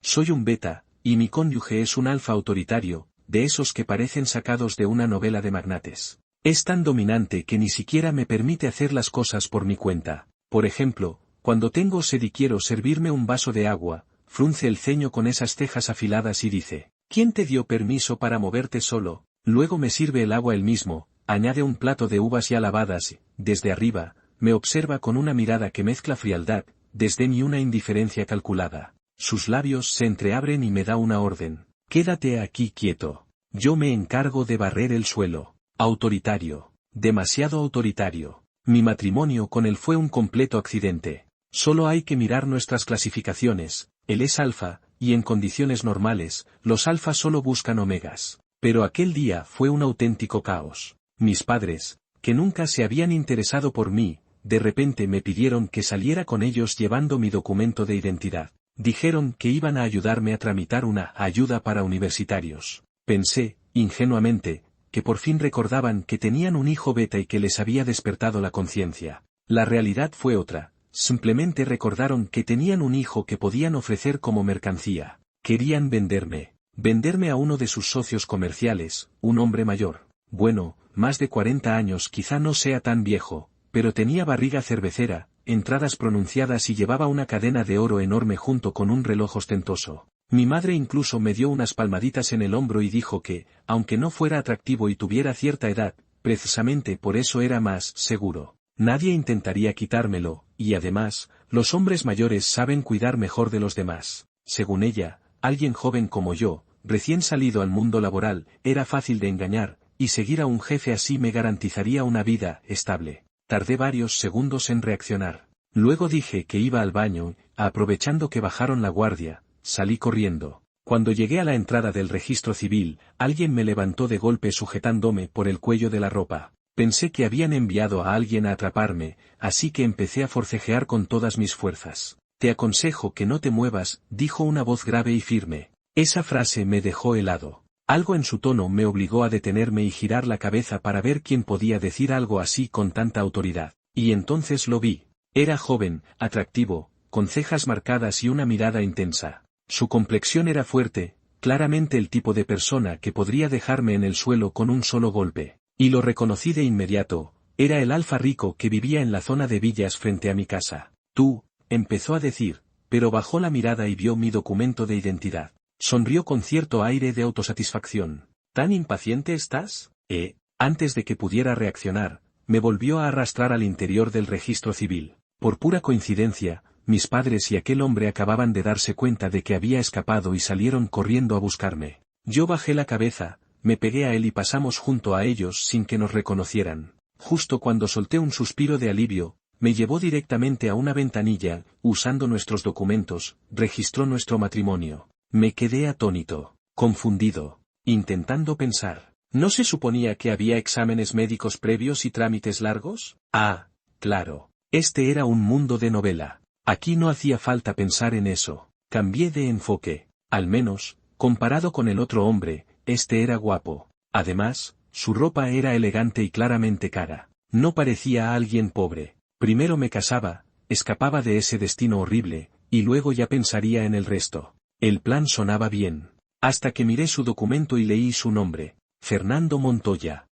Soy un beta, y mi cónyuge es un alfa autoritario, de esos que parecen sacados de una novela de magnates. Es tan dominante que ni siquiera me permite hacer las cosas por mi cuenta. Por ejemplo, cuando tengo sed y quiero servirme un vaso de agua, frunce el ceño con esas cejas afiladas y dice, ¿quién te dio permiso para moverte solo? Luego me sirve el agua él mismo, añade un plato de uvas ya lavadas y, desde arriba, me observa con una mirada que mezcla frialdad, desdén y una indiferencia calculada. Sus labios se entreabren y me da una orden. Quédate aquí quieto. Yo me encargo de barrer el suelo. Autoritario. Demasiado autoritario. Mi matrimonio con él fue un completo accidente. Solo hay que mirar nuestras clasificaciones. Él es alfa, y en condiciones normales, los alfas solo buscan omegas. Pero aquel día fue un auténtico caos. Mis padres, que nunca se habían interesado por mí, de repente me pidieron que saliera con ellos llevando mi documento de identidad. Dijeron que iban a ayudarme a tramitar una ayuda para universitarios. Pensé, ingenuamente, que por fin recordaban que tenían un hijo beta y que les había despertado la conciencia. La realidad fue otra. Simplemente recordaron que tenían un hijo que podían ofrecer como mercancía. Querían venderme. Venderme a uno de sus socios comerciales, un hombre mayor. Bueno, más de 40 años, quizá no sea tan viejo, pero tenía barriga cervecera, entradas pronunciadas y llevaba una cadena de oro enorme junto con un reloj ostentoso. Mi madre incluso me dio unas palmaditas en el hombro y dijo que, aunque no fuera atractivo y tuviera cierta edad, precisamente por eso era más seguro. Nadie intentaría quitármelo, y además, los hombres mayores saben cuidar mejor de los demás. Según ella, alguien joven como yo, recién salido al mundo laboral, era fácil de engañar, y seguir a un jefe así me garantizaría una vida estable. Tardé varios segundos en reaccionar. Luego dije que iba al baño, aprovechando que bajaron la guardia, salí corriendo. Cuando llegué a la entrada del registro civil, alguien me levantó de golpe sujetándome por el cuello de la ropa. Pensé que habían enviado a alguien a atraparme, así que empecé a forcejear con todas mis fuerzas. Te aconsejo que no te muevas, dijo una voz grave y firme. Esa frase me dejó helado. Algo en su tono me obligó a detenerme y girar la cabeza para ver quién podía decir algo así con tanta autoridad. Y entonces lo vi. Era joven, atractivo, con cejas marcadas y una mirada intensa. Su complexión era fuerte, claramente el tipo de persona que podría dejarme en el suelo con un solo golpe. Y lo reconocí de inmediato, era el alfa rico que vivía en la zona de villas frente a mi casa. Tú, empezó a decir, pero bajó la mirada y vio mi documento de identidad. Sonrió con cierto aire de autosatisfacción. ¿Tan impaciente estás? Antes de que pudiera reaccionar, me volvió a arrastrar al interior del registro civil. Por pura coincidencia, mis padres y aquel hombre acababan de darse cuenta de que había escapado y salieron corriendo a buscarme. Yo bajé la cabeza, me pegué a él y pasamos junto a ellos sin que nos reconocieran. Justo cuando solté un suspiro de alivio, me llevó directamente a una ventanilla, usando nuestros documentos, registró nuestro matrimonio. Me quedé atónito, confundido, intentando pensar. ¿No se suponía que había exámenes médicos previos y trámites largos? Ah, claro. Este era un mundo de novela. Aquí no hacía falta pensar en eso. Cambié de enfoque. Al menos, comparado con el otro hombre, este era guapo. Además, su ropa era elegante y claramente cara. No parecía a alguien pobre. Primero me casaba, escapaba de ese destino horrible, y luego ya pensaría en el resto. El plan sonaba bien. Hasta que miré su documento y leí su nombre. Fernando Montoya.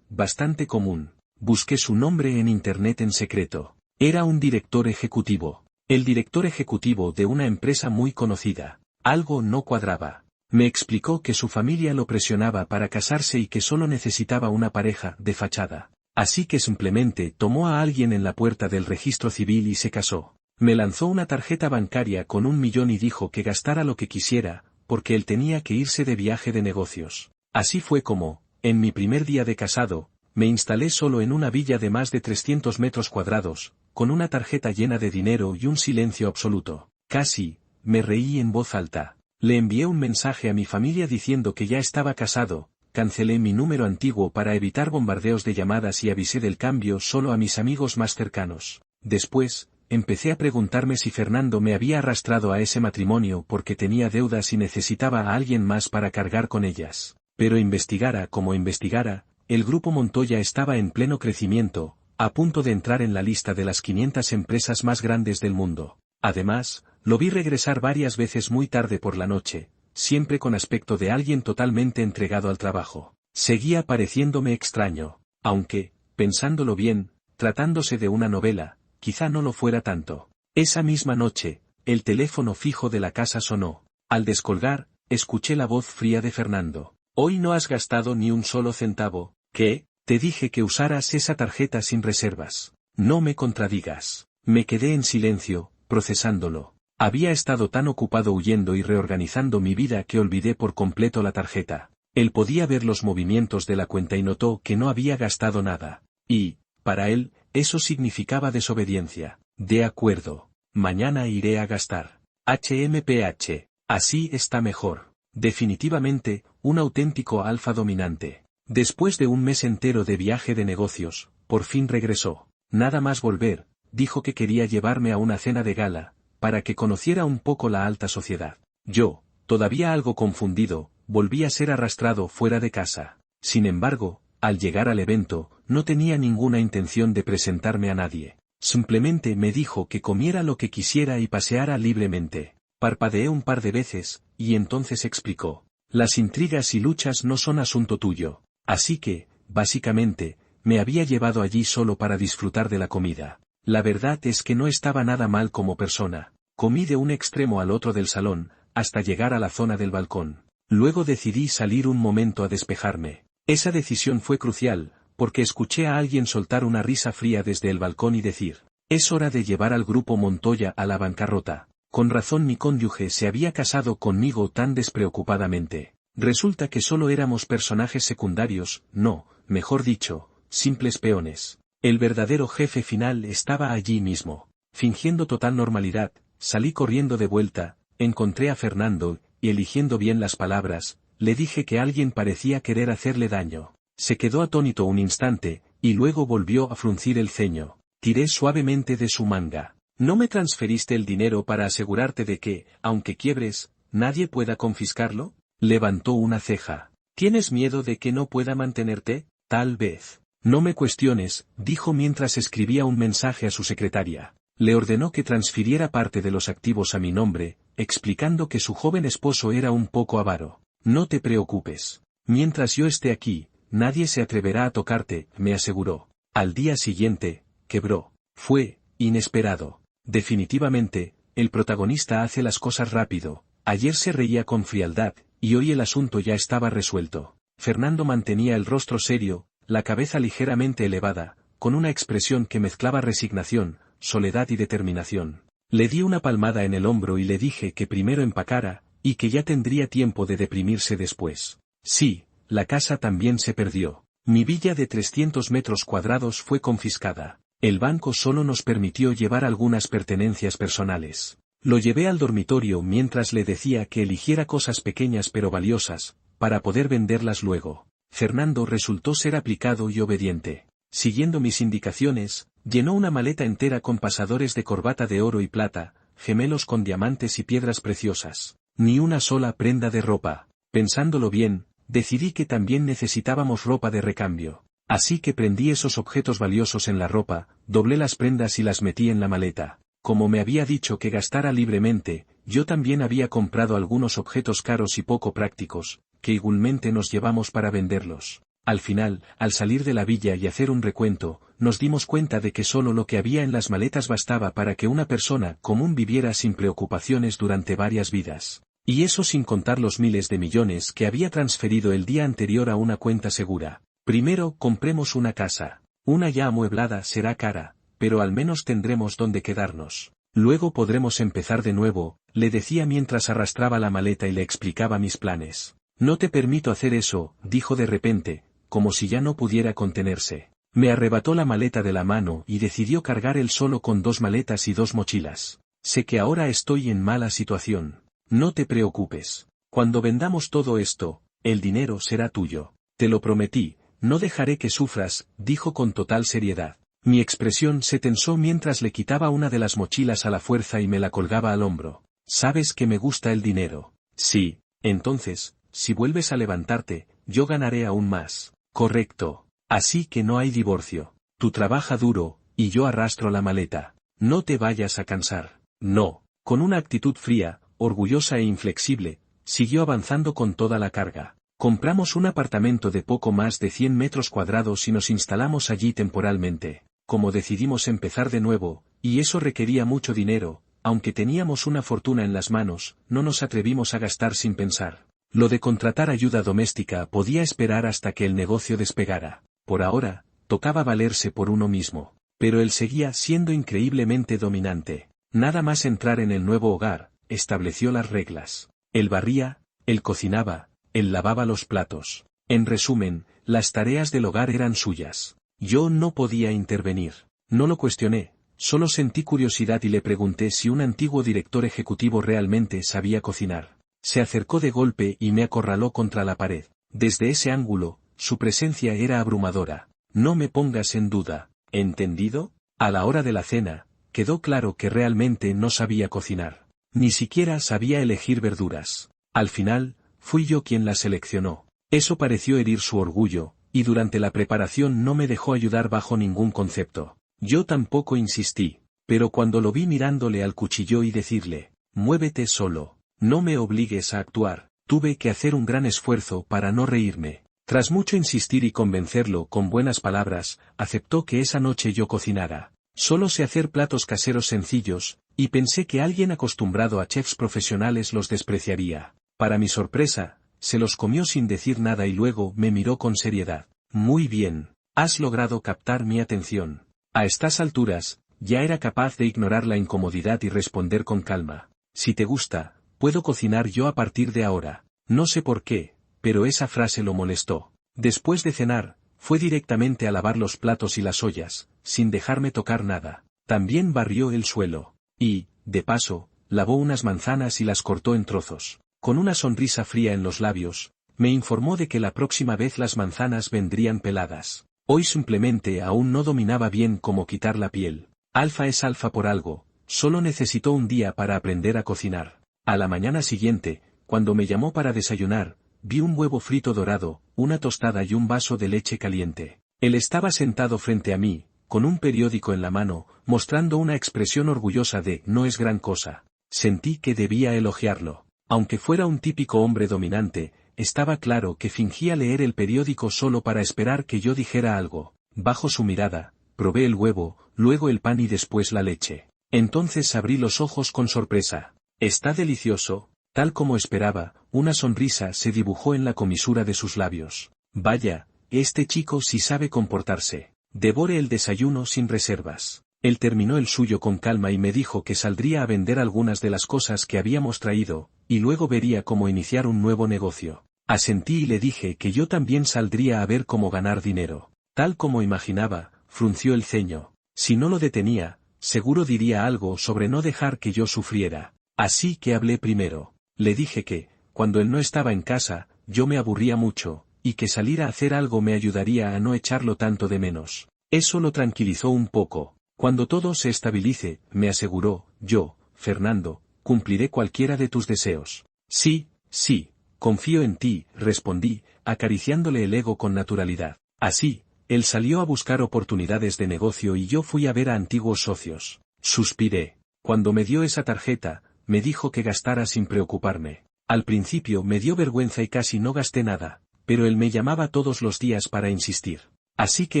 Bastante común. Busqué su nombre en internet en secreto. Era un director ejecutivo. El director ejecutivo de una empresa muy conocida. Algo no cuadraba. Me explicó que su familia lo presionaba para casarse y que solo necesitaba una pareja de fachada. Así que simplemente tomó a alguien en la puerta del registro civil y se casó. Me lanzó una tarjeta bancaria con 1 millón y dijo que gastara lo que quisiera, porque él tenía que irse de viaje de negocios. Así fue como, en mi primer día de casado, me instalé solo en una villa de más de 300 metros cuadrados, con una tarjeta llena de dinero y un silencio absoluto. Casi, me reí en voz alta. Le envié un mensaje a mi familia diciendo que ya estaba casado, cancelé mi número antiguo para evitar bombardeos de llamadas y avisé del cambio solo a mis amigos más cercanos. Después, empecé a preguntarme si Fernando me había arrastrado a ese matrimonio porque tenía deudas y necesitaba a alguien más para cargar con ellas. Pero investigara como investigara, el grupo Montoya estaba en pleno crecimiento, a punto de entrar en la lista de las 500 empresas más grandes del mundo. Además, Lo vi regresar varias veces muy tarde por la noche, siempre con aspecto de alguien totalmente entregado al trabajo. Seguía pareciéndome extraño, aunque, pensándolo bien, tratándose de una novela, quizá no lo fuera tanto. Esa misma noche, el teléfono fijo de la casa sonó. Al descolgar, escuché la voz fría de Fernando. «Hoy no has gastado ni un solo centavo». «¿Qué? Te dije que usaras esa tarjeta sin reservas. No me contradigas». Me quedé en silencio, procesándolo. Había estado tan ocupado huyendo y reorganizando mi vida que olvidé por completo la tarjeta. Él podía ver los movimientos de la cuenta y notó que no había gastado nada. Y, para él, eso significaba desobediencia. «De acuerdo. Mañana iré a gastar. HMPH. Así está mejor». Definitivamente, un auténtico alfa dominante. Después de un mes entero de viaje de negocios, por fin regresó. Nada más volver, dijo que quería llevarme a una cena de gala, para que conociera un poco la alta sociedad. Yo, todavía algo confundido, volví a ser arrastrado fuera de casa. Sin embargo, al llegar al evento, no tenía ninguna intención de presentarme a nadie. Simplemente me dijo que comiera lo que quisiera y paseara libremente. Parpadeé un par de veces, y entonces explicó. Las intrigas y luchas no son asunto tuyo. Así que, básicamente, me había llevado allí solo para disfrutar de la comida. La verdad es que no estaba nada mal como persona. Comí de un extremo al otro del salón, hasta llegar a la zona del balcón. Luego decidí salir un momento a despejarme. Esa decisión fue crucial, porque escuché a alguien soltar una risa fría desde el balcón y decir, «Es hora de llevar al grupo Montoya a la bancarrota». Con razón mi cónyuge se había casado conmigo tan despreocupadamente. Resulta que solo éramos personajes secundarios, no, mejor dicho, simples peones. El verdadero jefe final estaba allí mismo. Fingiendo total normalidad, salí corriendo de vuelta, encontré a Fernando, y eligiendo bien las palabras, le dije que alguien parecía querer hacerle daño. Se quedó atónito un instante, y luego volvió a fruncir el ceño. Tiré suavemente de su manga. ¿No me transferiste el dinero para asegurarte de que, aunque quiebres, nadie pueda confiscarlo? Levantó una ceja. ¿Tienes miedo de que no pueda mantenerte? Tal vez. No me cuestiones, dijo mientras escribía un mensaje a su secretaria. Le ordenó que transfiriera parte de los activos a mi nombre, explicando que su joven esposo era un poco avaro. No te preocupes. Mientras yo esté aquí, nadie se atreverá a tocarte, me aseguró. Al día siguiente, quebró. Fue inesperado. Definitivamente, el protagonista hace las cosas rápido. Ayer se reía con frialdad, y hoy el asunto ya estaba resuelto. Fernando mantenía el rostro serio, la cabeza ligeramente elevada, con una expresión que mezclaba resignación, soledad y determinación. Le di una palmada en el hombro y le dije que primero empacara, y que ya tendría tiempo de deprimirse después. Sí, la casa también se perdió. Mi villa de 300 metros cuadrados fue confiscada. El banco solo nos permitió llevar algunas pertenencias personales. Lo llevé al dormitorio mientras le decía que eligiera cosas pequeñas pero valiosas, para poder venderlas luego. Fernando resultó ser aplicado y obediente. Siguiendo mis indicaciones, llenó una maleta entera con pasadores de corbata de oro y plata, gemelos con diamantes y piedras preciosas. Ni una sola prenda de ropa. Pensándolo bien, decidí que también necesitábamos ropa de recambio. Así que prendí esos objetos valiosos en la ropa, doblé las prendas y las metí en la maleta. Como me había dicho que gastara libremente, yo también había comprado algunos objetos caros y poco prácticos, que igualmente nos llevamos para venderlos. Al final, al salir de la villa y hacer un recuento, nos dimos cuenta de que solo lo que había en las maletas bastaba para que una persona común viviera sin preocupaciones durante varias vidas. Y eso sin contar los miles de millones que había transferido el día anterior a una cuenta segura. Primero compremos una casa. Una ya amueblada será cara, pero al menos tendremos donde quedarnos. Luego podremos empezar de nuevo, le decía mientras arrastraba la maleta y le explicaba mis planes. No te permito hacer eso, dijo de repente, como si ya no pudiera contenerse. Me arrebató la maleta de la mano y decidió cargar él solo con 2 maletas y 2 mochilas. Sé que ahora estoy en mala situación. No te preocupes. Cuando vendamos todo esto, el dinero será tuyo. Te lo prometí. No dejaré que sufras, dijo con total seriedad. Mi expresión se tensó mientras le quitaba una de las mochilas a la fuerza y me la colgaba al hombro. ¿Sabes que me gusta el dinero? Sí, entonces, si vuelves a levantarte, yo ganaré aún más. Correcto. Así que no hay divorcio. Tú trabaja duro, y yo arrastro la maleta. No te vayas a cansar. No. Con una actitud fría, orgullosa e inflexible, siguió avanzando con toda la carga. Compramos un apartamento de poco más de 100 metros cuadrados y nos instalamos allí temporalmente. Como decidimos empezar de nuevo, y eso requería mucho dinero, aunque teníamos una fortuna en las manos, no nos atrevimos a gastar sin pensar. Lo de contratar ayuda doméstica podía esperar hasta que el negocio despegara. Por ahora, tocaba valerse por uno mismo. Pero él seguía siendo increíblemente dominante. Nada más entrar en el nuevo hogar, estableció las reglas. Él barría, él cocinaba, él lavaba los platos. En resumen, las tareas del hogar eran suyas. Yo no podía intervenir. No lo cuestioné, solo sentí curiosidad y le pregunté si un antiguo director ejecutivo realmente sabía cocinar. Se acercó de golpe y me acorraló contra la pared. Desde ese ángulo, su presencia era abrumadora. No me pongas en duda, ¿entendido? A la hora de la cena, quedó claro que realmente no sabía cocinar. Ni siquiera sabía elegir verduras. Al final, fui yo quien las seleccionó. Eso pareció herir su orgullo, y durante la preparación no me dejó ayudar bajo ningún concepto. Yo tampoco insistí, pero cuando lo vi mirándole al cuchillo y decirle, muévete solo, no me obligues a actuar, tuve que hacer un gran esfuerzo para no reírme. Tras mucho insistir y convencerlo con buenas palabras, aceptó que esa noche yo cocinara. Solo sé hacer platos caseros sencillos, y pensé que alguien acostumbrado a chefs profesionales los despreciaría. Para mi sorpresa, se los comió sin decir nada y luego me miró con seriedad. Muy bien, has logrado captar mi atención. A estas alturas, ya era capaz de ignorar la incomodidad y responder con calma. Si te gusta, puedo cocinar yo a partir de ahora. No sé por qué, pero esa frase lo molestó. Después de cenar, fue directamente a lavar los platos y las ollas, sin dejarme tocar nada. También barrió el suelo. Y, de paso, lavó unas manzanas y las cortó en trozos. Con una sonrisa fría en los labios, me informó de que la próxima vez las manzanas vendrían peladas. Hoy simplemente aún no dominaba bien cómo quitar la piel. Alfa es alfa por algo, solo necesitó un día para aprender a cocinar. A la mañana siguiente, cuando me llamó para desayunar, vi un huevo frito dorado, una tostada y un vaso de leche caliente. Él estaba sentado frente a mí, con un periódico en la mano, mostrando una expresión orgullosa de no es gran cosa. Sentí que debía elogiarlo. Aunque fuera un típico hombre dominante, estaba claro que fingía leer el periódico solo para esperar que yo dijera algo. Bajo su mirada, probé el huevo, luego el pan y después la leche. Entonces abrí los ojos con sorpresa. Está delicioso. Tal como esperaba, una sonrisa se dibujó en la comisura de sus labios. Vaya, este chico sí sabe comportarse. Devore el desayuno sin reservas. Él terminó el suyo con calma y me dijo que saldría a vender algunas de las cosas que habíamos traído, y luego vería cómo iniciar un nuevo negocio. Asentí y le dije que yo también saldría a ver cómo ganar dinero. Tal como imaginaba, frunció el ceño. Si no lo detenía, seguro diría algo sobre no dejar que yo sufriera. Así que hablé primero. Le dije que, cuando él no estaba en casa, yo me aburría mucho, y que salir a hacer algo me ayudaría a no echarlo tanto de menos. Eso lo tranquilizó un poco. Cuando todo se estabilice, me aseguró, yo, Fernando, cumpliré cualquiera de tus deseos. Sí, sí, confío en ti, respondí, acariciándole el ego con naturalidad. Así, él salió a buscar oportunidades de negocio y yo fui a ver a antiguos socios. Suspiré. Cuando me dio esa tarjeta, me dijo que gastara sin preocuparme. Al principio me dio vergüenza y casi no gasté nada, pero él me llamaba todos los días para insistir. Así que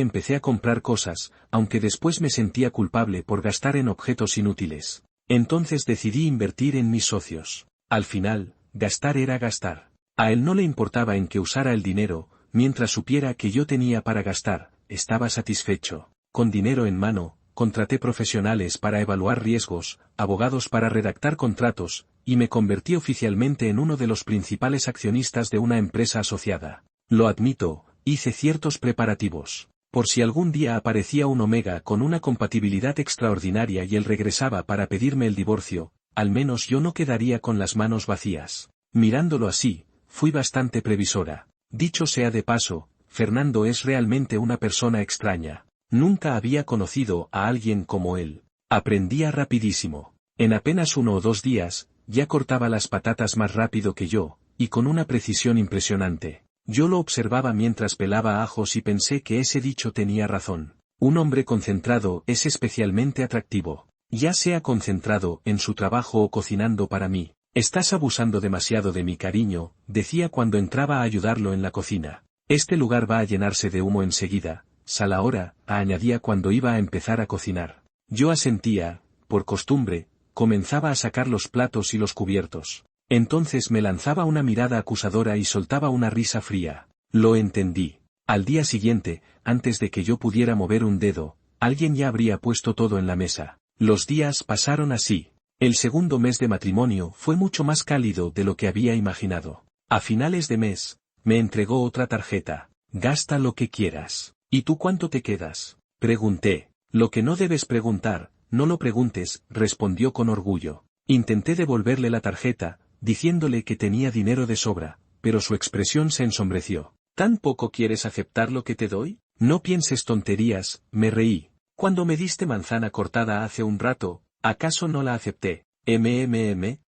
empecé a comprar cosas, aunque después me sentía culpable por gastar en objetos inútiles. Entonces decidí invertir en mis socios. Al final, gastar era gastar. A él no le importaba en que usara el dinero, mientras supiera que yo tenía para gastar, estaba satisfecho. Con dinero en mano, contraté profesionales para evaluar riesgos, abogados para redactar contratos, y me convertí oficialmente en uno de los principales accionistas de una empresa asociada. Lo admito, hice ciertos preparativos. Por si algún día aparecía un Omega con una compatibilidad extraordinaria y él regresaba para pedirme el divorcio, al menos yo no quedaría con las manos vacías. Mirándolo así, fui bastante previsora. Dicho sea de paso, Fernando es realmente una persona extraña. Nunca había conocido a alguien como él. Aprendía rapidísimo. En apenas 1 o 2 días, ya cortaba las patatas más rápido que yo, y con una precisión impresionante. Yo lo observaba mientras pelaba ajos y pensé que ese dicho tenía razón. Un hombre concentrado es especialmente atractivo. Ya sea concentrado en su trabajo o cocinando para mí. Estás abusando demasiado de mi cariño, decía cuando entraba a ayudarlo en la cocina. Este lugar va a llenarse de humo enseguida, sal ahora, añadía cuando iba a empezar a cocinar. Yo asentía, por costumbre, comenzaba a sacar los platos y los cubiertos. Entonces me lanzaba una mirada acusadora y soltaba una risa fría. Lo entendí. Al día siguiente, antes de que yo pudiera mover un dedo, alguien ya habría puesto todo en la mesa. Los días pasaron así. El segundo mes de matrimonio fue mucho más cálido de lo que había imaginado. A finales de mes, me entregó otra tarjeta. Gasta lo que quieras. ¿Y tú cuánto te quedas? Pregunté. Lo que no debes preguntar, no lo preguntes, respondió con orgullo. Intenté devolverle la tarjeta, diciéndole que tenía dinero de sobra, pero su expresión se ensombreció. ¿Tan poco quieres aceptar lo que te doy? No pienses tonterías, me reí. Cuando me diste manzana cortada hace un rato, ¿acaso no la acepté?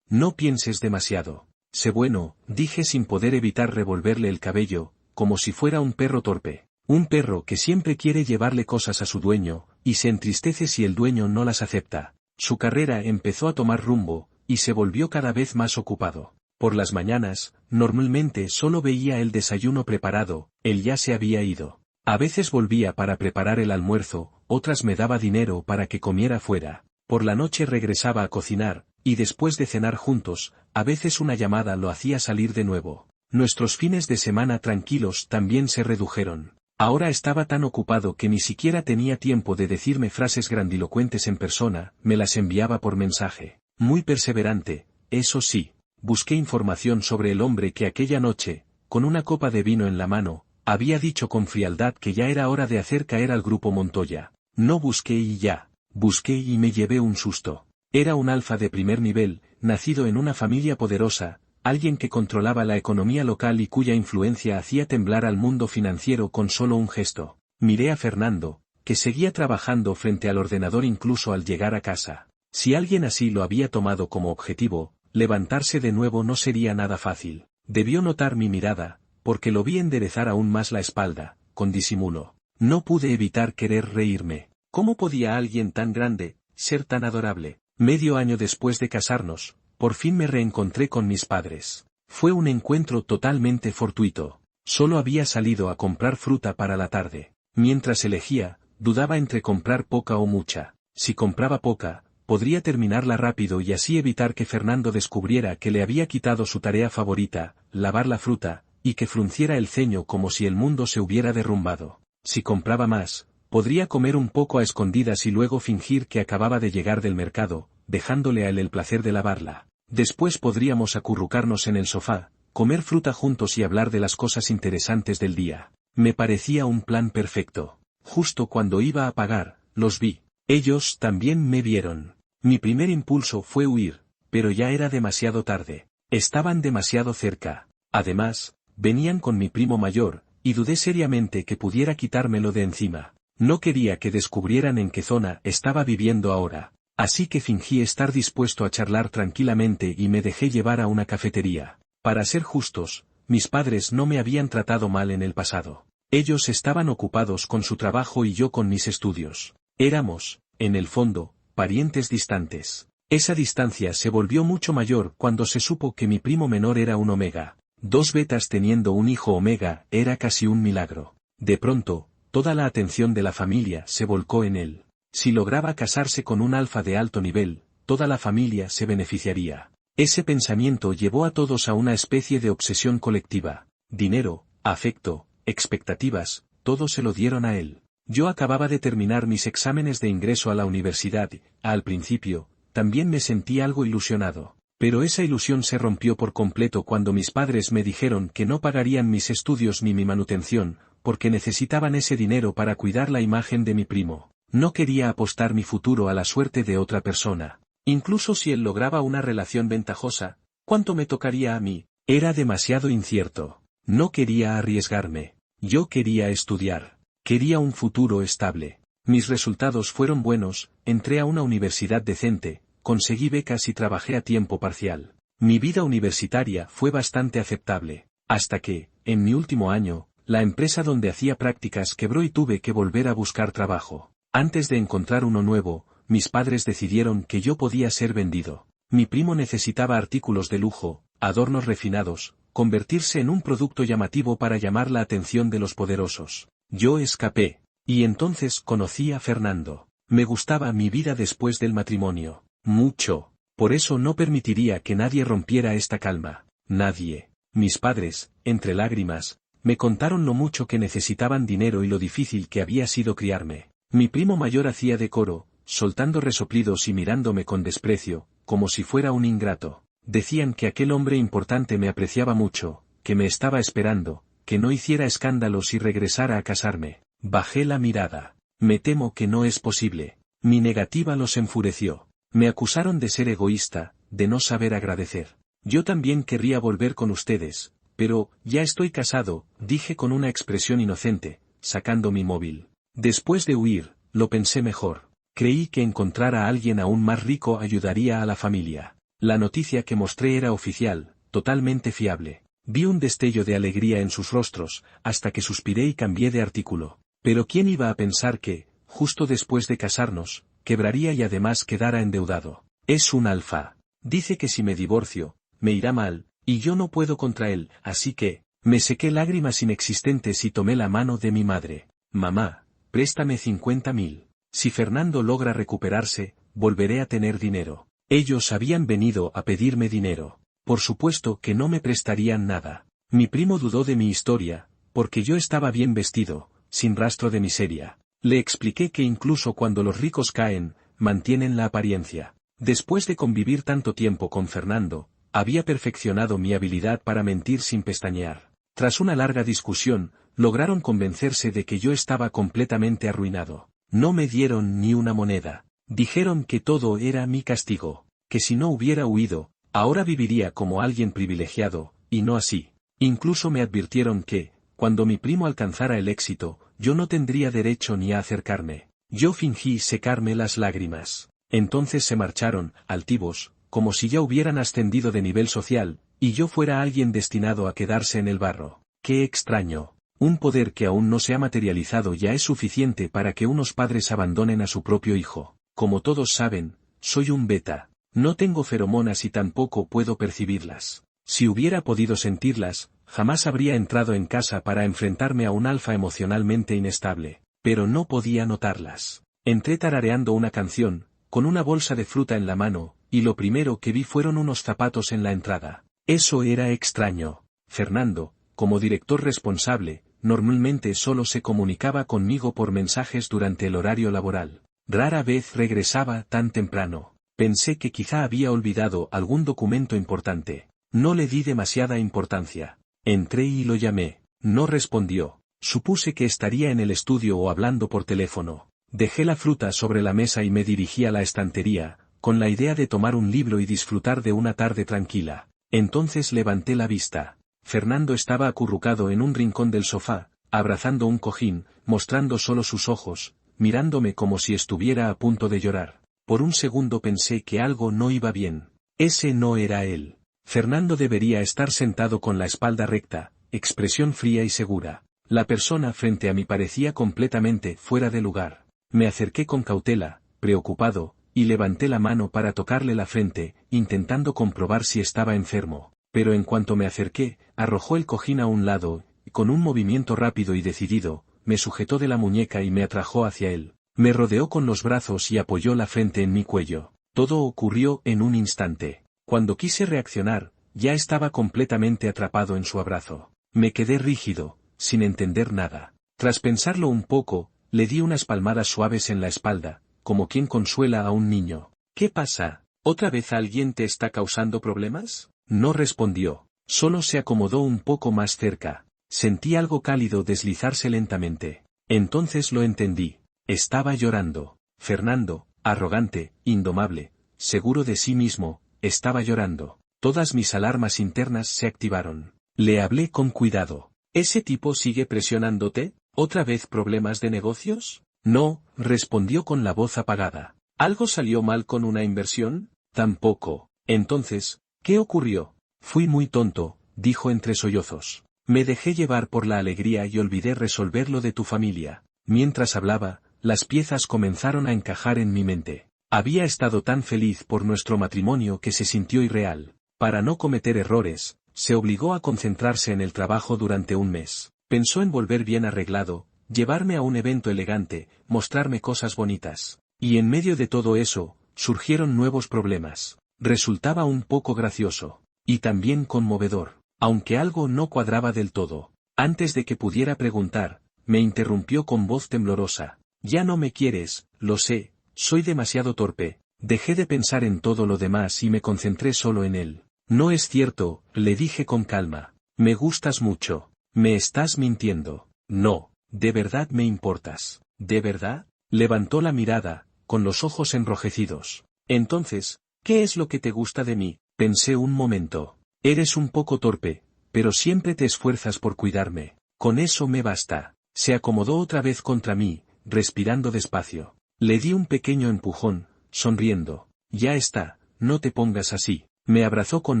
No pienses demasiado. Sé bueno, dije sin poder evitar revolverle el cabello, como si fuera un perro torpe. Un perro que siempre quiere llevarle cosas a su dueño, y se entristece si el dueño no las acepta. Su carrera empezó a tomar rumbo, y se volvió cada vez más ocupado. Por las mañanas, normalmente solo veía el desayuno preparado, él ya se había ido. A veces volvía para preparar el almuerzo, otras me daba dinero para que comiera fuera. Por la noche regresaba a cocinar, y después de cenar juntos, a veces una llamada lo hacía salir de nuevo. Nuestros fines de semana tranquilos también se redujeron. Ahora estaba tan ocupado que ni siquiera tenía tiempo de decirme frases grandilocuentes en persona, me las enviaba por mensaje. Muy perseverante, eso sí, busqué información sobre el hombre que aquella noche, con una copa de vino en la mano, había dicho con frialdad que ya era hora de hacer caer al grupo Montoya. No busqué y ya, busqué y me llevé un susto. Era un alfa de primer nivel, nacido en una familia poderosa, alguien que controlaba la economía local y cuya influencia hacía temblar al mundo financiero con solo un gesto. Miré a Fernando, que seguía trabajando frente al ordenador incluso al llegar a casa. Si alguien así lo había tomado como objetivo, levantarse de nuevo no sería nada fácil. Debió notar mi mirada, porque lo vi enderezar aún más la espalda, con disimulo. No pude evitar querer reírme. ¿Cómo podía alguien tan grande ser tan adorable? Medio año después de casarnos, por fin me reencontré con mis padres. Fue un encuentro totalmente fortuito. Solo había salido a comprar fruta para la tarde. Mientras elegía, dudaba entre comprar poca o mucha. Si compraba poca, podría terminarla rápido y así evitar que Fernando descubriera que le había quitado su tarea favorita, lavar la fruta, y que frunciera el ceño como si el mundo se hubiera derrumbado. Si compraba más, podría comer un poco a escondidas y luego fingir que acababa de llegar del mercado, dejándole a él el placer de lavarla. Después podríamos acurrucarnos en el sofá, comer fruta juntos y hablar de las cosas interesantes del día. Me parecía un plan perfecto. Justo cuando iba a pagar, los vi. Ellos también me vieron. Mi primer impulso fue huir, pero ya era demasiado tarde. Estaban demasiado cerca. Además, venían con mi primo mayor, y dudé seriamente que pudiera quitármelo de encima. No quería que descubrieran en qué zona estaba viviendo ahora. Así que fingí estar dispuesto a charlar tranquilamente y me dejé llevar a una cafetería. Para ser justos, mis padres no me habían tratado mal en el pasado. Ellos estaban ocupados con su trabajo y yo con mis estudios. Éramos, en el fondo, parientes distantes. Esa distancia se volvió mucho mayor cuando se supo que mi primo menor era un omega. 2 betas teniendo un hijo omega era casi un milagro. De pronto, toda la atención de la familia se volcó en él. Si lograba casarse con un alfa de alto nivel, toda la familia se beneficiaría. Ese pensamiento llevó a todos a una especie de obsesión colectiva. Dinero, afecto, expectativas, todo se lo dieron a él. Yo acababa de terminar mis exámenes de ingreso a la universidad y, al principio, también me sentí algo ilusionado. Pero esa ilusión se rompió por completo cuando mis padres me dijeron que no pagarían mis estudios ni mi manutención, porque necesitaban ese dinero para cuidar la imagen de mi primo. No quería apostar mi futuro a la suerte de otra persona. Incluso si él lograba una relación ventajosa, ¿cuánto me tocaría a mí? Era demasiado incierto. No quería arriesgarme. Yo quería estudiar. Quería un futuro estable. Mis resultados fueron buenos, entré a una universidad decente, conseguí becas y trabajé a tiempo parcial. Mi vida universitaria fue bastante aceptable. Hasta que, en mi último año, la empresa donde hacía prácticas quebró y tuve que volver a buscar trabajo. Antes de encontrar uno nuevo, mis padres decidieron que yo podía ser vendido. Mi primo necesitaba artículos de lujo, adornos refinados, convertirse en un producto llamativo para llamar la atención de los poderosos. Yo escapé. Y entonces conocí a Fernando. Me gustaba mi vida después del matrimonio. Mucho. Por eso no permitiría que nadie rompiera esta calma. Nadie. Mis padres, entre lágrimas, me contaron lo mucho que necesitaban dinero y lo difícil que había sido criarme. Mi primo mayor hacía de coro, soltando resoplidos y mirándome con desprecio, como si fuera un ingrato. Decían que aquel hombre importante me apreciaba mucho, que me estaba esperando, que no hiciera escándalos y regresara a casarme. Bajé la mirada. Me temo que no es posible. Mi negativa los enfureció. Me acusaron de ser egoísta, de no saber agradecer. Yo también querría volver con ustedes, pero, ya estoy casado, dije con una expresión inocente, sacando mi móvil. Después de huir, lo pensé mejor. Creí que encontrar a alguien aún más rico ayudaría a la familia. La noticia que mostré era oficial, totalmente fiable. Vi un destello de alegría en sus rostros, hasta que suspiré y cambié de artículo. Pero ¿quién iba a pensar que, justo después de casarnos, quebraría y además quedara endeudado? Es un alfa. Dice que si me divorcio, me irá mal, y yo no puedo contra él, así que, me sequé lágrimas inexistentes y tomé la mano de mi madre. Mamá, préstame 50.000. Si Fernando logra recuperarse, volveré a tener dinero. Ellos habían venido a pedirme dinero. Por supuesto que no me prestarían nada. Mi primo dudó de mi historia, porque yo estaba bien vestido, sin rastro de miseria. Le expliqué que incluso cuando los ricos caen, mantienen la apariencia. Después de convivir tanto tiempo con Fernando, había perfeccionado mi habilidad para mentir sin pestañear. Tras una larga discusión, lograron convencerse de que yo estaba completamente arruinado. No me dieron ni una moneda. Dijeron que todo era mi castigo, que si no hubiera huido, ahora viviría como alguien privilegiado, y no así. Incluso me advirtieron que, cuando mi primo alcanzara el éxito, yo no tendría derecho ni a acercarme. Yo fingí secarme las lágrimas. Entonces se marcharon, altivos, como si ya hubieran ascendido de nivel social, y yo fuera alguien destinado a quedarse en el barro. ¡Qué extraño! Un poder que aún no se ha materializado ya es suficiente para que unos padres abandonen a su propio hijo. Como todos saben, soy un beta. No tengo feromonas y tampoco puedo percibirlas. Si hubiera podido sentirlas, jamás habría entrado en casa para enfrentarme a un alfa emocionalmente inestable. Pero no podía notarlas. Entré tarareando una canción, con una bolsa de fruta en la mano, y lo primero que vi fueron unos zapatos en la entrada. Eso era extraño. Fernando, como director responsable, normalmente solo se comunicaba conmigo por mensajes durante el horario laboral. Rara vez regresaba tan temprano. Pensé que quizá había olvidado algún documento importante. No le di demasiada importancia. Entré y lo llamé. No respondió. Supuse que estaría en el estudio o hablando por teléfono. Dejé la fruta sobre la mesa y me dirigí a la estantería, con la idea de tomar un libro y disfrutar de una tarde tranquila. Entonces levanté la vista. Fernando estaba acurrucado en un rincón del sofá, abrazando un cojín, mostrando solo sus ojos, mirándome como si estuviera a punto de llorar. Por un segundo pensé que algo no iba bien. Ese no era él. Fernando debería estar sentado con la espalda recta, expresión fría y segura. La persona frente a mí parecía completamente fuera de lugar. Me acerqué con cautela, preocupado, y levanté la mano para tocarle la frente, intentando comprobar si estaba enfermo. Pero en cuanto me acerqué, arrojó el cojín a un lado, y con un movimiento rápido y decidido, me sujetó de la muñeca y me atrajo hacia él. Me rodeó con los brazos y apoyó la frente en mi cuello. Todo ocurrió en un instante. Cuando quise reaccionar, ya estaba completamente atrapado en su abrazo. Me quedé rígido, sin entender nada. Tras pensarlo un poco, le di unas palmadas suaves en la espalda, como quien consuela a un niño. ¿Qué pasa? ¿Otra vez alguien te está causando problemas? No respondió. Solo se acomodó un poco más cerca. Sentí algo cálido deslizarse lentamente. Entonces lo entendí. Estaba llorando. Fernando, arrogante, indomable, seguro de sí mismo, estaba llorando. Todas mis alarmas internas se activaron. Le hablé con cuidado. ¿Ese tipo sigue presionándote? ¿Otra vez problemas de negocios? No, respondió con la voz apagada. ¿Algo salió mal con una inversión? Tampoco. Entonces, ¿qué ocurrió? Fui muy tonto, dijo entre sollozos. Me dejé llevar por la alegría y olvidé resolver lo de tu familia. Mientras hablaba, las piezas comenzaron a encajar en mi mente. Había estado tan feliz por nuestro matrimonio que se sintió irreal. Para no cometer errores, se obligó a concentrarse en el trabajo durante un mes. Pensó en volver bien arreglado, llevarme a un evento elegante, mostrarme cosas bonitas. Y en medio de todo eso, surgieron nuevos problemas. Resultaba un poco gracioso. Y también conmovedor. Aunque algo no cuadraba del todo. Antes de que pudiera preguntar, me interrumpió con voz temblorosa. Ya no me quieres, lo sé, soy demasiado torpe. Dejé de pensar en todo lo demás y me concentré solo en él. No es cierto, le dije con calma. Me gustas mucho. Me estás mintiendo. No, de verdad me importas. ¿De verdad? Levantó la mirada, con los ojos enrojecidos. Entonces, ¿qué es lo que te gusta de mí? Pensé un momento. Eres un poco torpe, pero siempre te esfuerzas por cuidarme. Con eso me basta. Se acomodó otra vez contra mí, respirando despacio. Le di un pequeño empujón, sonriendo. Ya está, no te pongas así. Me abrazó con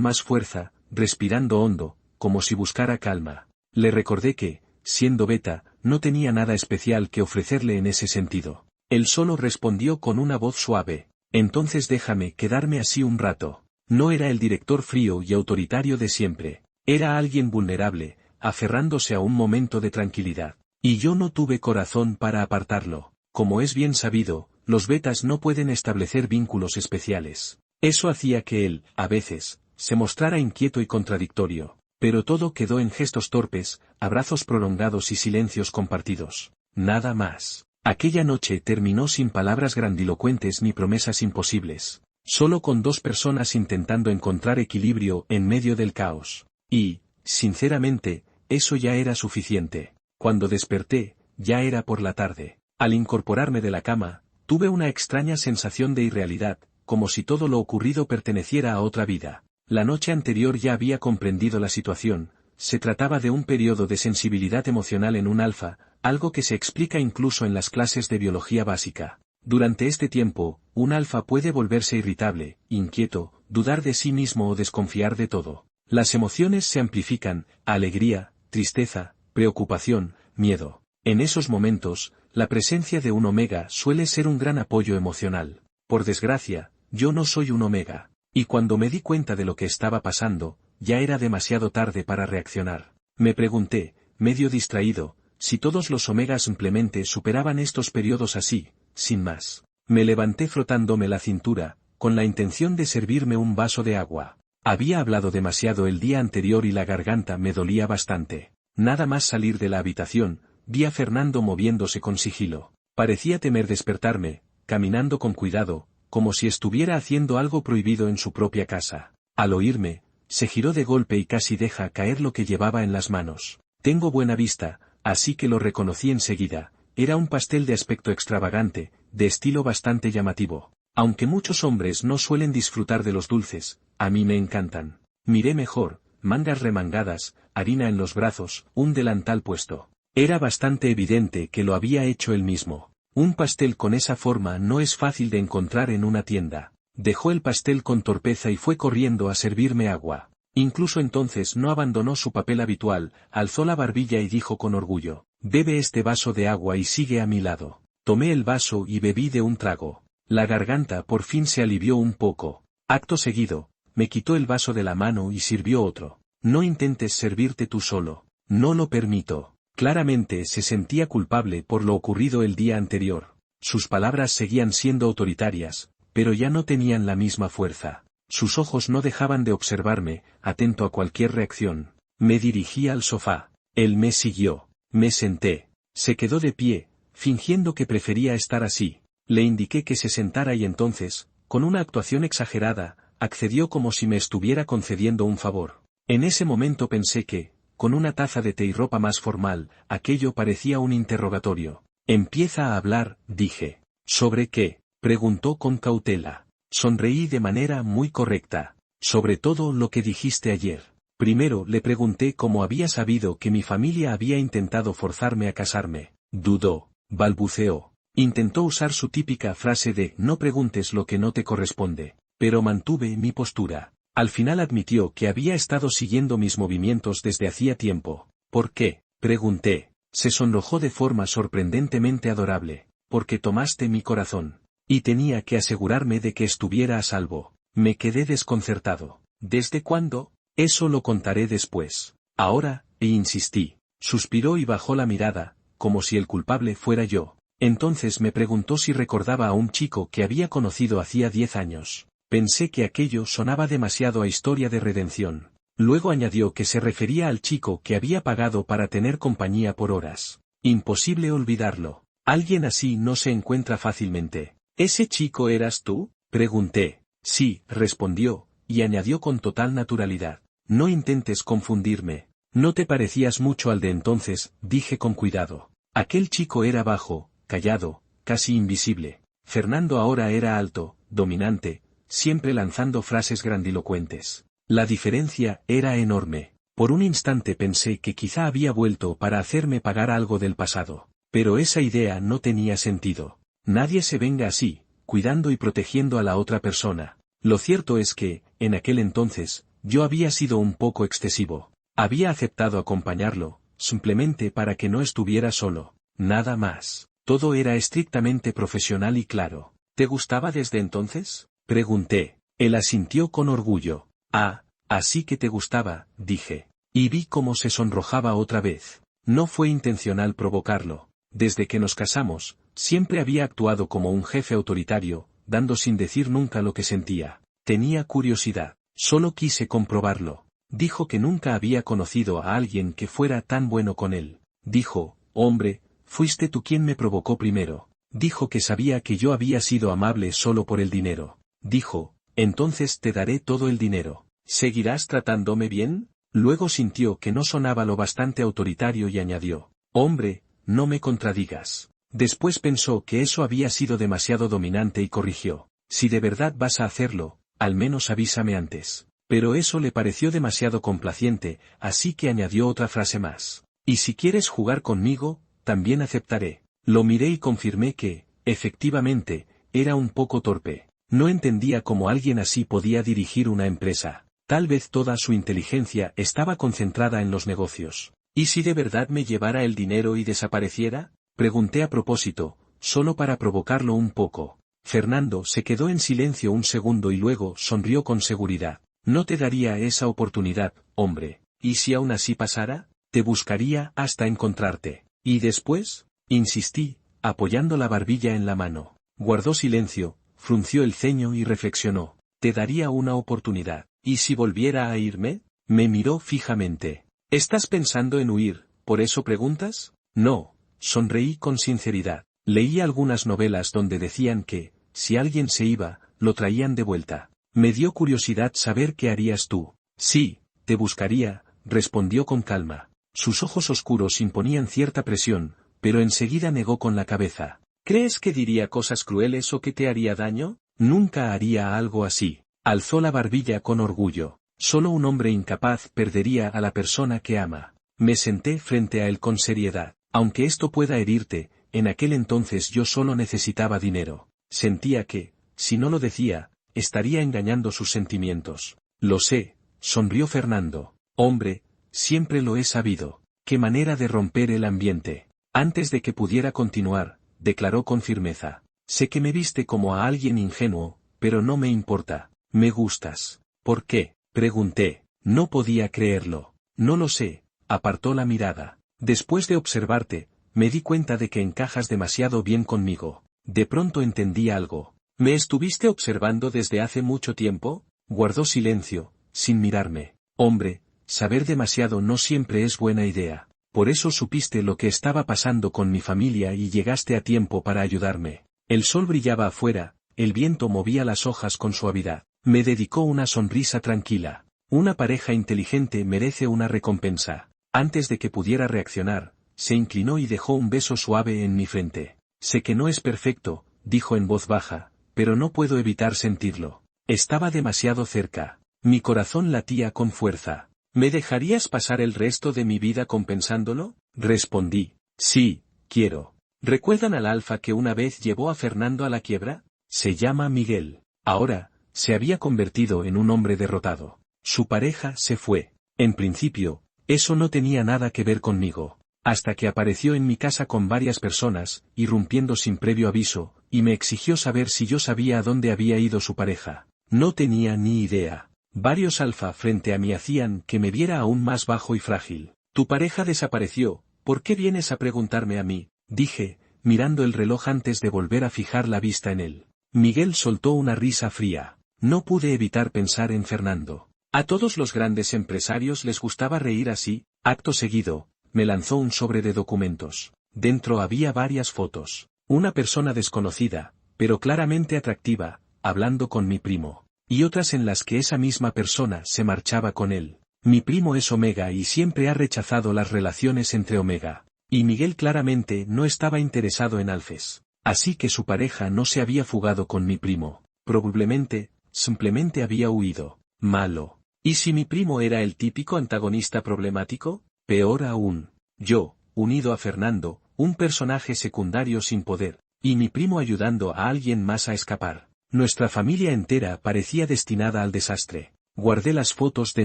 más fuerza, respirando hondo, como si buscara calma. Le recordé que, siendo beta, no tenía nada especial que ofrecerle en ese sentido. Él solo respondió con una voz suave. Entonces déjame quedarme así un rato. No era el director frío y autoritario de siempre. Era alguien vulnerable, aferrándose a un momento de tranquilidad. Y yo no tuve corazón para apartarlo. Como es bien sabido, los betas no pueden establecer vínculos especiales. Eso hacía que él, a veces, se mostrara inquieto y contradictorio. Pero todo quedó en gestos torpes, abrazos prolongados y silencios compartidos. Nada más. Aquella noche terminó sin palabras grandilocuentes ni promesas imposibles. Solo con dos personas intentando encontrar equilibrio en medio del caos. Y, sinceramente, eso ya era suficiente. Cuando desperté, ya era por la tarde. Al incorporarme de la cama, tuve una extraña sensación de irrealidad, como si todo lo ocurrido perteneciera a otra vida. La noche anterior ya había comprendido la situación, se trataba de un periodo de sensibilidad emocional en un alfa, algo que se explica incluso en las clases de biología básica. Durante este tiempo, un alfa puede volverse irritable, inquieto, dudar de sí mismo o desconfiar de todo. Las emociones se amplifican, alegría, tristeza, preocupación, miedo. En esos momentos, la presencia de un omega suele ser un gran apoyo emocional. Por desgracia, yo no soy un omega. Y cuando me di cuenta de lo que estaba pasando, ya era demasiado tarde para reaccionar. Me pregunté, medio distraído, si todos los omegas simplemente superaban estos periodos así, sin más. Me levanté frotándome la cintura, con la intención de servirme un vaso de agua. Había hablado demasiado el día anterior y la garganta me dolía bastante. Nada más salir de la habitación, vi a Fernando moviéndose con sigilo. Parecía temer despertarme, caminando con cuidado, como si estuviera haciendo algo prohibido en su propia casa. Al oírme, se giró de golpe y casi deja caer lo que llevaba en las manos. Tengo buena vista, así que lo reconocí enseguida. Era un pastel de aspecto extravagante, de estilo bastante llamativo. Aunque muchos hombres no suelen disfrutar de los dulces, a mí me encantan. Miré mejor, mangas remangadas, harina en los brazos, un delantal puesto. Era bastante evidente que lo había hecho él mismo. Un pastel con esa forma no es fácil de encontrar en una tienda. Dejó el pastel con torpeza y fue corriendo a servirme agua. Incluso entonces no abandonó su papel habitual, alzó la barbilla y dijo con orgullo, «Bebe este vaso de agua y sigue a mi lado». Tomé el vaso y bebí de un trago. La garganta por fin se alivió un poco. Acto seguido, me quitó el vaso de la mano y sirvió otro. «No intentes servirte tú solo. No lo permito». Claramente se sentía culpable por lo ocurrido el día anterior. Sus palabras seguían siendo autoritarias, pero ya no tenían la misma fuerza. Sus ojos no dejaban de observarme, atento a cualquier reacción. Me dirigí al sofá. Él me siguió. Me senté. Se quedó de pie, fingiendo que prefería estar así. Le indiqué que se sentara y entonces, con una actuación exagerada, accedió como si me estuviera concediendo un favor. En ese momento pensé que, con una taza de té y ropa más formal, aquello parecía un interrogatorio. «Empieza a hablar», dije. «¿Sobre qué?», preguntó con cautela. Sonreí de manera muy correcta. «Sobre todo lo que dijiste ayer». Primero le pregunté cómo había sabido que mi familia había intentado forzarme a casarme. Dudó, balbuceó. Intentó usar su típica frase de «no preguntes lo que no te corresponde», pero mantuve mi postura. Al final admitió que había estado siguiendo mis movimientos desde hacía tiempo. «¿Por qué?», pregunté. Se sonrojó de forma sorprendentemente adorable. «Porque tomaste mi corazón». Y tenía que asegurarme de que estuviera a salvo. Me quedé desconcertado. ¿Desde cuándo? Eso lo contaré después. Ahora, insistí. Suspiró y bajó la mirada, como si el culpable fuera yo. Entonces me preguntó si recordaba a un chico que había conocido hacía 10 años. Pensé que aquello sonaba demasiado a historia de redención. Luego añadió que se refería al chico que había pagado para tener compañía por horas. Imposible olvidarlo. Alguien así no se encuentra fácilmente. ¿Ese chico eras tú? Pregunté. Sí, respondió, y añadió con total naturalidad. No intentes confundirme. No te parecías mucho al de entonces, dije con cuidado. Aquel chico era bajo, callado, casi invisible. Fernando ahora era alto, dominante, siempre lanzando frases grandilocuentes. La diferencia era enorme. Por un instante pensé que quizá había vuelto para hacerme pagar algo del pasado. Pero esa idea no tenía sentido. Nadie se venga así, cuidando y protegiendo a la otra persona. Lo cierto es que, en aquel entonces, yo había sido un poco excesivo. Había aceptado acompañarlo, simplemente para que no estuviera solo. Nada más. Todo era estrictamente profesional y claro. ¿Te gustaba desde entonces? Pregunté. Él asintió con orgullo. Ah, así que te gustaba, dije. Y vi cómo se sonrojaba otra vez. No fue intencional provocarlo. Desde que nos casamos, siempre había actuado como un jefe autoritario, dando sin decir nunca lo que sentía. Tenía curiosidad. Solo quise comprobarlo. Dijo que nunca había conocido a alguien que fuera tan bueno con él. Dijo, hombre, fuiste tú quien me provocó primero. Dijo que sabía que yo había sido amable solo por el dinero. Dijo, entonces te daré todo el dinero. ¿Seguirás tratándome bien? Luego sintió que no sonaba lo bastante autoritario y añadió, hombre, no me contradigas. Después pensó que eso había sido demasiado dominante y corrigió, si de verdad vas a hacerlo, al menos avísame antes. Pero eso le pareció demasiado complaciente, así que añadió otra frase más. Y si quieres jugar conmigo, también aceptaré. Lo miré y confirmé que, efectivamente, era un poco torpe. No entendía cómo alguien así podía dirigir una empresa. Tal vez toda su inteligencia estaba concentrada en los negocios. ¿Y si de verdad me llevara el dinero y desapareciera? Pregunté a propósito, solo para provocarlo un poco. Fernando se quedó en silencio un segundo y luego sonrió con seguridad. No te daría esa oportunidad, hombre. ¿Y si aún así pasara? Te buscaría hasta encontrarte. ¿Y después? Insistí, apoyando la barbilla en la mano. Guardó silencio, frunció el ceño y reflexionó. Te daría una oportunidad. ¿Y si volviera a irme? Me miró fijamente. ¿Estás pensando en huir, por eso preguntas? No, sonreí con sinceridad. Leí algunas novelas donde decían que, si alguien se iba, lo traían de vuelta. Me dio curiosidad saber qué harías tú. Sí, te buscaría, respondió con calma. Sus ojos oscuros imponían cierta presión, pero enseguida negó con la cabeza. ¿Crees que diría cosas crueles o que te haría daño? Nunca haría algo así. Alzó la barbilla con orgullo. Solo un hombre incapaz perdería a la persona que ama. Me senté frente a él con seriedad. Aunque esto pueda herirte, en aquel entonces yo solo necesitaba dinero. Sentía que, si no lo decía, estaría engañando sus sentimientos. Lo sé, sonrió Fernando. Hombre, siempre lo he sabido. Qué manera de romper el ambiente. Antes de que pudiera continuar, declaró con firmeza. Sé que me viste como a alguien ingenuo, pero no me importa. Me gustas. ¿Por qué? Pregunté. No podía creerlo. No lo sé. Apartó la mirada. Después de observarte, me di cuenta de que encajas demasiado bien conmigo. De pronto entendí algo. ¿Me estuviste observando desde hace mucho tiempo? Guardó silencio, sin mirarme. Hombre, saber demasiado no siempre es buena idea. Por eso supiste lo que estaba pasando con mi familia y llegaste a tiempo para ayudarme. El sol brillaba afuera, el viento movía las hojas con suavidad. Me dedicó una sonrisa tranquila. Una pareja inteligente merece una recompensa. Antes de que pudiera reaccionar, se inclinó y dejó un beso suave en mi frente. Sé que no es perfecto, dijo en voz baja, pero no puedo evitar sentirlo. Estaba demasiado cerca. Mi corazón latía con fuerza. ¿Me dejarías pasar el resto de mi vida compensándolo? Respondí. Sí, quiero. ¿Recuerdan al alfa que una vez llevó a Fernando a la quiebra? Se llama Miguel. Ahora, se había convertido en un hombre derrotado. Su pareja se fue. En principio, eso no tenía nada que ver conmigo. Hasta que apareció en mi casa con varias personas, irrumpiendo sin previo aviso, y me exigió saber si yo sabía a dónde había ido su pareja. No tenía ni idea. Varios alfa frente a mí hacían que me viera aún más bajo y frágil. Tu pareja desapareció, ¿por qué vienes a preguntarme a mí? Dije, mirando el reloj antes de volver a fijar la vista en él. Miguel soltó una risa fría. No pude evitar pensar en Fernando. A todos los grandes empresarios les gustaba reír así. Acto seguido, me lanzó un sobre de documentos. Dentro había varias fotos. Una persona desconocida, pero claramente atractiva, hablando con mi primo. Y otras en las que esa misma persona se marchaba con él. Mi primo es Omega y siempre ha rechazado las relaciones entre Omega. Y Miguel claramente no estaba interesado en Alfes. Así que su pareja no se había fugado con mi primo. Probablemente, simplemente había huido. Malo. ¿Y si mi primo era el típico antagonista problemático? Peor aún. Yo, unido a Fernando, un personaje secundario sin poder, y mi primo ayudando a alguien más a escapar. Nuestra familia entera parecía destinada al desastre. Guardé las fotos de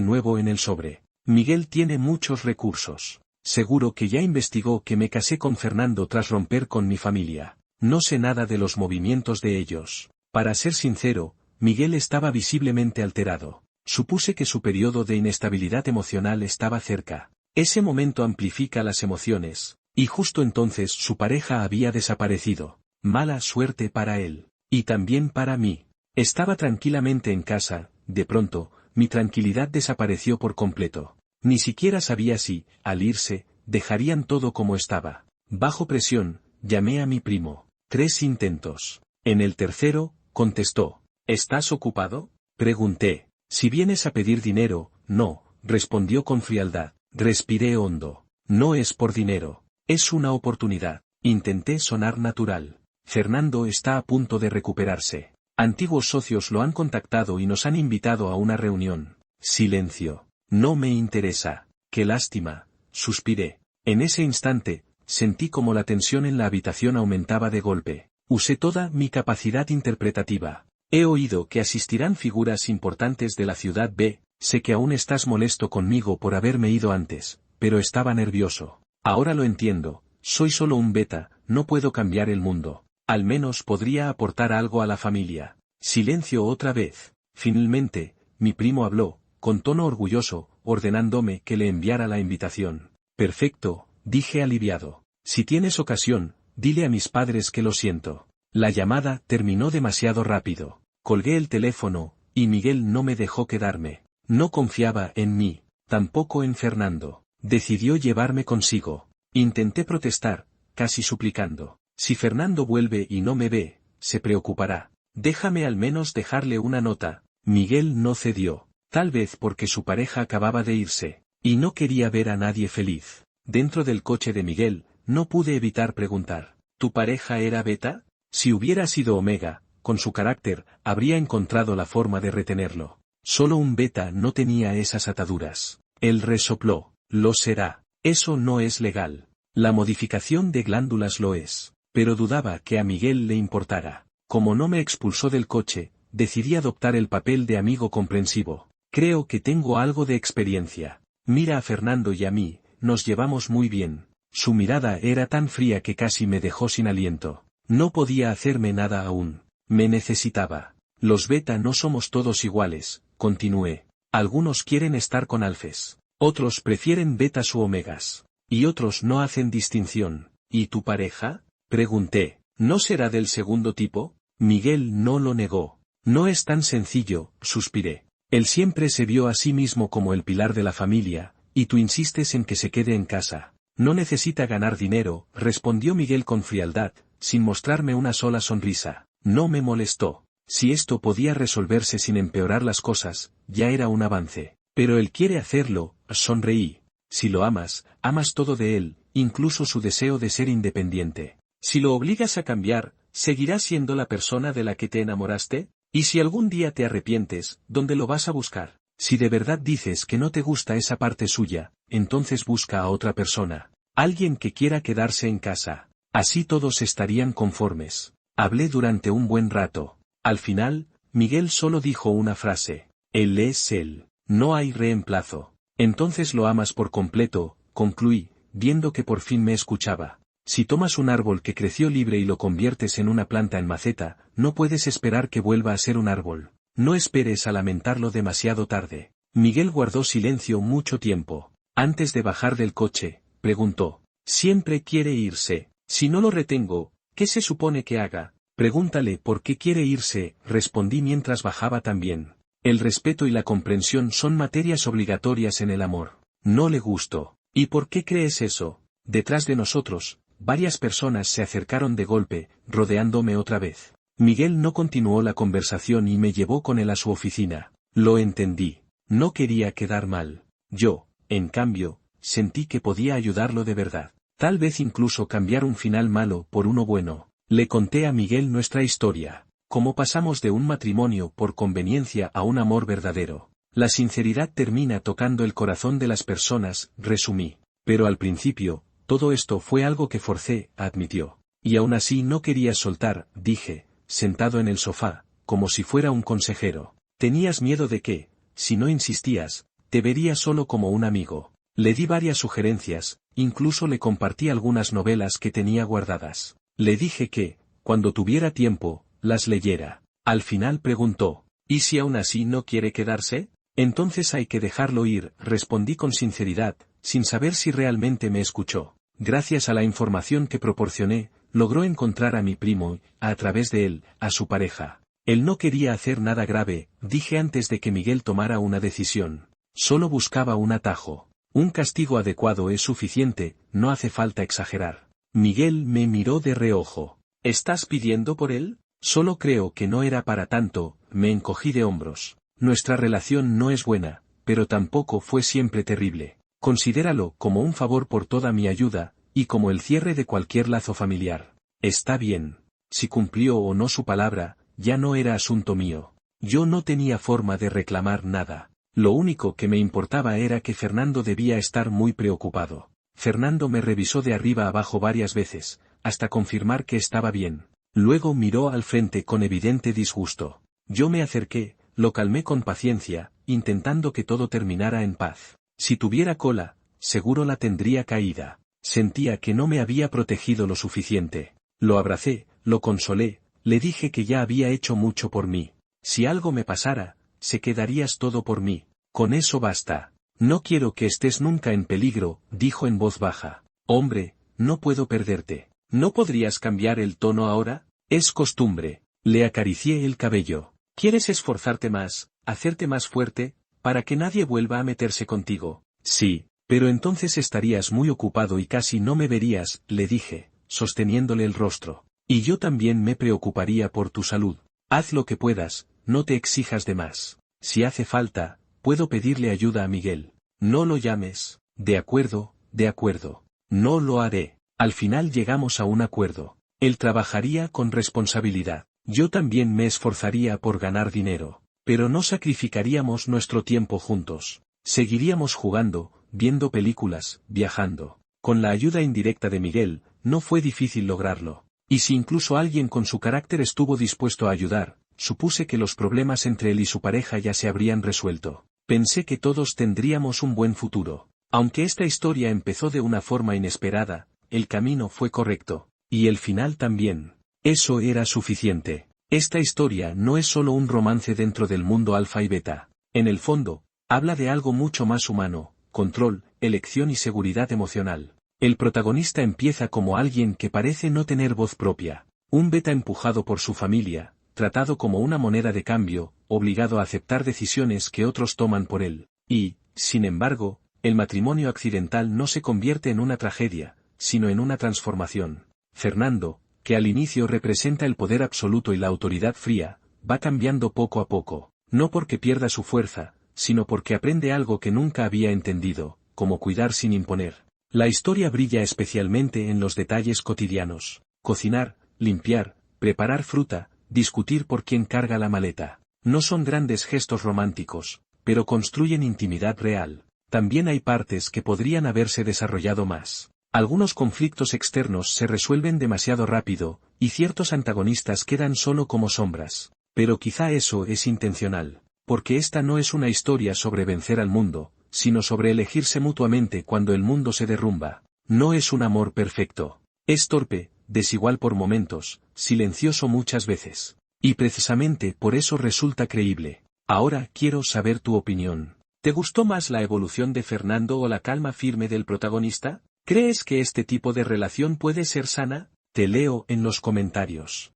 nuevo en el sobre. Miguel tiene muchos recursos. Seguro que ya investigó que me casé con Fernando tras romper con mi familia. No sé nada de los movimientos de ellos. Para ser sincero, Miguel estaba visiblemente alterado. Supuse que su periodo de inestabilidad emocional estaba cerca. Ese momento amplifica las emociones, y justo entonces su pareja había desaparecido. Mala suerte para él. Y también para mí. Estaba tranquilamente en casa, de pronto, mi tranquilidad desapareció por completo. Ni siquiera sabía si, al irse, dejarían todo como estaba. Bajo presión, llamé a mi primo. 3 intentos. En el tercero, contestó. ¿Estás ocupado? Pregunté. Si vienes a pedir dinero, no, respondió con frialdad. Respiré hondo. No es por dinero. Es una oportunidad. Intenté sonar natural. Fernando está a punto de recuperarse. Antiguos socios lo han contactado y nos han invitado a una reunión. Silencio. No me interesa. Qué lástima. Suspiré. En ese instante, sentí como la tensión en la habitación aumentaba de golpe. Usé toda mi capacidad interpretativa. He oído que asistirán figuras importantes de la ciudad B, sé que aún estás molesto conmigo por haberme ido antes, pero estaba nervioso. Ahora lo entiendo, soy solo un beta, no puedo cambiar el mundo. Al menos podría aportar algo a la familia. Silencio otra vez. Finalmente, mi primo habló, con tono orgulloso, ordenándome que le enviara la invitación. Perfecto, dije aliviado. Si tienes ocasión, dile a mis padres que lo siento. La llamada terminó demasiado rápido. Colgué el teléfono, y Miguel no me dejó quedarme. No confiaba en mí, tampoco en Fernando. Decidió llevarme consigo. Intenté protestar, casi suplicando. Si Fernando vuelve y no me ve, se preocupará. Déjame al menos dejarle una nota. Miguel no cedió. Tal vez porque su pareja acababa de irse, y no quería ver a nadie feliz. Dentro del coche de Miguel, no pude evitar preguntar. ¿Tu pareja era Beta? Si hubiera sido Omega, con su carácter, habría encontrado la forma de retenerlo. Solo un Beta no tenía esas ataduras. Él resopló. Lo será. Eso no es legal. La modificación de glándulas lo es. Pero dudaba que a Miguel le importara. Como no me expulsó del coche, decidí adoptar el papel de amigo comprensivo. Creo que tengo algo de experiencia. Mira a Fernando y a mí, nos llevamos muy bien. Su mirada era tan fría que casi me dejó sin aliento. No podía hacerme nada aún. Me necesitaba. Los beta no somos todos iguales, continué. Algunos quieren estar con alfes. Otros prefieren betas u omegas. Y otros no hacen distinción. ¿Y tu pareja? Pregunté. ¿No será del segundo tipo? Miguel no lo negó. No es tan sencillo, suspiré. Él siempre se vio a sí mismo como el pilar de la familia, y tú insistes en que se quede en casa. No necesita ganar dinero, respondió Miguel con frialdad, sin mostrarme una sola sonrisa. No me molestó. Si esto podía resolverse sin empeorar las cosas, ya era un avance. Pero él quiere hacerlo, sonreí. Si lo amas, amas todo de él, incluso su deseo de ser independiente. Si lo obligas a cambiar, ¿seguirá siendo la persona de la que te enamoraste? Y si algún día te arrepientes, ¿dónde lo vas a buscar? Si de verdad dices que no te gusta esa parte suya, entonces busca a otra persona. Alguien que quiera quedarse en casa. Así todos estarían conformes. Hablé durante un buen rato. Al final, Miguel solo dijo una frase. Él es él. No hay reemplazo. Entonces lo amas por completo, concluí, viendo que por fin me escuchaba. Si tomas un árbol que creció libre y lo conviertes en una planta en maceta, no puedes esperar que vuelva a ser un árbol. No esperes a lamentarlo demasiado tarde. Miguel guardó silencio mucho tiempo. Antes de bajar del coche, preguntó. Siempre quiere irse. Si no lo retengo, ¿qué se supone que haga? Pregúntale por qué quiere irse, respondí mientras bajaba también. El respeto y la comprensión son materias obligatorias en el amor. No le gusto. ¿Y por qué crees eso? Detrás de nosotros, varias personas se acercaron de golpe, rodeándome otra vez. Miguel no continuó la conversación y me llevó con él a su oficina. Lo entendí. No quería quedar mal. Yo, en cambio, sentí que podía ayudarlo de verdad. Tal vez incluso cambiar un final malo por uno bueno. Le conté a Miguel nuestra historia. Cómo pasamos de un matrimonio por conveniencia a un amor verdadero. La sinceridad termina tocando el corazón de las personas, resumí. Pero al principio, todo esto fue algo que forcé, admitió. Y aún así no querías soltar, dije, sentado en el sofá, como si fuera un consejero. Tenías miedo de que, si no insistías, te vería solo como un amigo. Le di varias sugerencias, incluso le compartí algunas novelas que tenía guardadas. Le dije que, cuando tuviera tiempo, las leyera. Al final preguntó, ¿y si aún así no quiere quedarse? Entonces hay que dejarlo ir, respondí con sinceridad, sin saber si realmente me escuchó. Gracias a la información que proporcioné, logró encontrar a mi primo, a través de él, a su pareja. Él no quería hacer nada grave, dije antes de que Miguel tomara una decisión. Solo buscaba un atajo. Un castigo adecuado es suficiente, no hace falta exagerar. Miguel me miró de reojo. ¿Estás pidiendo por él? Solo creo que no era para tanto, me encogí de hombros. Nuestra relación no es buena, pero tampoco fue siempre terrible. Considéralo como un favor por toda mi ayuda, y como el cierre de cualquier lazo familiar. Está bien. Si cumplió o no su palabra, ya no era asunto mío. Yo no tenía forma de reclamar nada. Lo único que me importaba era que Fernando debía estar muy preocupado. Fernando me revisó de arriba abajo varias veces, hasta confirmar que estaba bien. Luego miró al frente con evidente disgusto. Yo me acerqué, lo calmé con paciencia, intentando que todo terminara en paz. Si tuviera cola, seguro la tendría caída. Sentía que no me había protegido lo suficiente. Lo abracé, lo consolé, le dije que ya había hecho mucho por mí. Si algo me pasara, se quedarías todo por mí. Con eso basta. No quiero que estés nunca en peligro, dijo en voz baja. Hombre, no puedo perderte. ¿No podrías cambiar el tono ahora? Es costumbre. Le acaricié el cabello. ¿Quieres esforzarte más, hacerte más fuerte, para que nadie vuelva a meterse contigo? Sí, pero entonces estarías muy ocupado y casi no me verías, le dije, sosteniéndole el rostro. Y yo también me preocuparía por tu salud. Haz lo que puedas, no te exijas de más. Si hace falta, puedo pedirle ayuda a Miguel. No lo llames. De acuerdo, de acuerdo. No lo haré. Al final llegamos a un acuerdo. Él trabajaría con responsabilidad. Yo también me esforzaría por ganar dinero. Pero no sacrificaríamos nuestro tiempo juntos. Seguiríamos jugando, viendo películas, viajando. Con la ayuda indirecta de Miguel, no fue difícil lograrlo. Y si incluso alguien con su carácter estuvo dispuesto a ayudar, supuse que los problemas entre él y su pareja ya se habrían resuelto. Pensé que todos tendríamos un buen futuro. Aunque esta historia empezó de una forma inesperada, el camino fue correcto. Y el final también. Eso era suficiente. Esta historia no es solo un romance dentro del mundo alfa y beta. En el fondo, habla de algo mucho más humano, control, elección y seguridad emocional. El protagonista empieza como alguien que parece no tener voz propia. Un beta empujado por su familia, tratado como una moneda de cambio, obligado a aceptar decisiones que otros toman por él. Y, sin embargo, el matrimonio accidental no se convierte en una tragedia, sino en una transformación. Fernando, que al inicio representa el poder absoluto y la autoridad fría, va cambiando poco a poco, no porque pierda su fuerza, sino porque aprende algo que nunca había entendido, como cuidar sin imponer. La historia brilla especialmente en los detalles cotidianos. Cocinar, limpiar, preparar fruta, discutir por quién carga la maleta. No son grandes gestos románticos, pero construyen intimidad real. También hay partes que podrían haberse desarrollado más. Algunos conflictos externos se resuelven demasiado rápido, y ciertos antagonistas quedan solo como sombras. Pero quizá eso es intencional, porque esta no es una historia sobre vencer al mundo, sino sobre elegirse mutuamente cuando el mundo se derrumba. No es un amor perfecto, Es torpe, desigual por momentos, silencioso muchas veces. Y precisamente por eso resulta creíble. Ahora quiero saber tu opinión. ¿Te gustó más la evolución de Fernando o la calma firme del protagonista? ¿Crees que este tipo de relación puede ser sana? Te leo en los comentarios.